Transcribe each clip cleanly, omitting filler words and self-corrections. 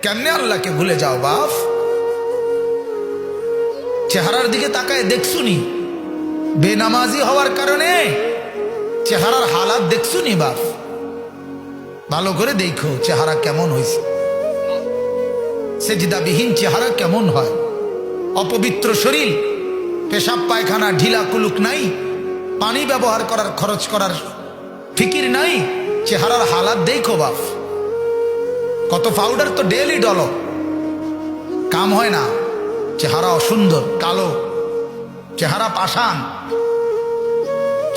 কেমনে আল্লাহকে ভুলে যাও বাপ? চেহারার দিকে তাকায় দেখছুনি? বেনামাজি হওয়ার কারণে চেহারার হালাত দেখছুনি বাপ? ভালো করে দেখো চেহারা কেমন হয়েছে, সেজদাবিহীন চেহারা কেমন হয়, অপবিত্র শরীর, পেশাব পায়খানা ঢিলা কুলুক নাই, পানি ব্যবহার করার খরচ করার ফিকির নাই, চেহারার হালাত দেখো বাপ। কত পাউডার তো ডেলি ডলো, কাম হয় না, চেহারা অসুন্দর, কালো, চেহারা পাষাণ,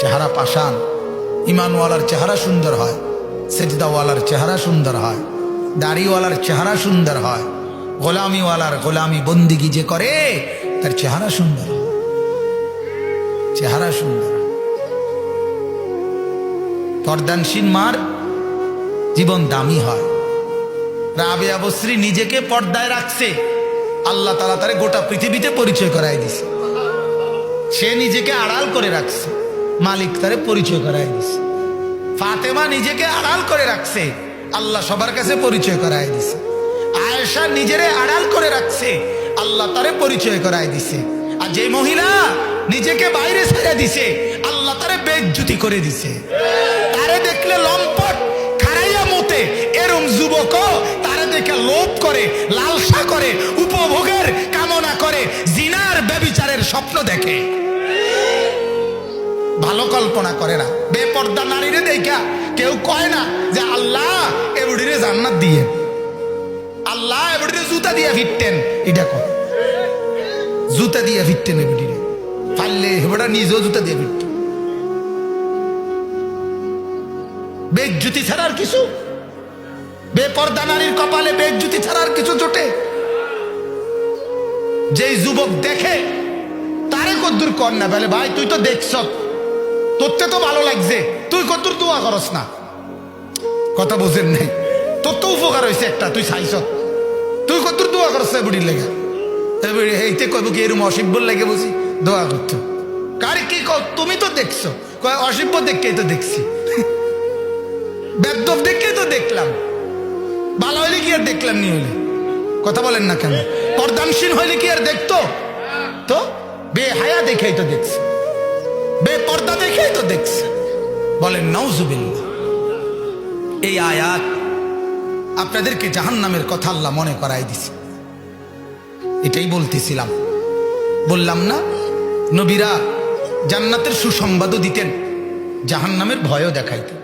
চেহারা পাষাণ। ইমানওয়ালার চেহারা সুন্দর হয়, সেজদাওয়ালার চেহারা সুন্দর হয়, দাড়িওয়ালার চেহারা সুন্দর হয়, গোলামিওয়ালার গোলামি বন্দিগি যে করে তার চেহারা সুন্দর হয়, চেহারা সুন্দর। পর্দানসীন মার জীবন দামি হয়। রাবেয়া বসরি নিজেকে পর্দায় রাখছে, আল্লাহ তাআলা তারে গোটা পৃথিবীতে পরিচয় করায় দিছে। সে নিজেকে আড়াল করে রাখছে, মালিক তারে পরিচয় করায় দিছে। ফাতেমা নিজেকে আড়াল করে রাখছে, আল্লাহ সবার কাছে পরিচয় করায় দিছে। আয়েশা নিজেরে আড়াল করে রাখছে, আল্লাহ তারে পরিচয় করায় দিছে। আর যে মহিলা নিজেকে বাইরে ছেড়ে দিছে, আল্লাহ তারে বেইজ্জতি করে দিছে। তারে দেখলে লম্পট খারাইয়া মতে, এরম যুবক তারে দেখে লোভ করে, লালসা করে, উপভোগের কামনা করে, জিনার ব্যভিচারের স্বপ্ন দেখে, ভালো কল্পনা করে না। বেপর্দা নারীরে দেখা কেউ কয় না যে আল্লাহ এbuড়িরে জান্নাত দিয়ে, আল্লাহ এbuড়িরে জুতা দিয়ে ফিরতেন, এটা কয় জুতা দিয়ে ফিরতেন এbuড়িরে, পারলে এবারে নিজেও জুতা দিয়ে ফিরত। বেজ্জুতি ছাড়ার কিছু, বেপর্দা নারীর কপালে বেজ্জুতি ছাড়ার কিছু জোটে? যেই যুবক দেখে তারে কদ্দুর কর না, বলে ভাই তুই তো দেখছ, তোরতে তো ভালো লাগছে, তুই কদ্দুর দোয়া করস না। কথা বুঝেন নাই? তোর তো উপকার হয়েছে একটা, তুই চাইছ, তুই কদ্দুর দোয়া করছ বুড়ির লেগে? এইতে কইব কি এরম অসিব্বর লেগে বুঝি দোয়া করতো? কারে কি তুমি তো দেখছো? কয় অসিব্য দেখেই তো দেখছি, বেদব দেখেই তো দেখলাম, ভালো হইলে কি আর দেখলাম নি হইলে? কথা বলেন না কেন? পর্দানসীন হইলে কি আর দেখতো? তো বেহায়া দেখেই তো দেখছে, বেপর্দা দেখেই তো দেখছে। বলেন নাউজুবিল্লাহ। এই আয়াত আপনাদেরকে জাহান্নামের কথা আল্লাহ মনে করাই দিছে। এটাই বলতেছিলাম, বললাম না নবীরা জান্নাতের সুসংবাদও দিতেন, জাহান্নামের ভয়ও দেখাইতেন।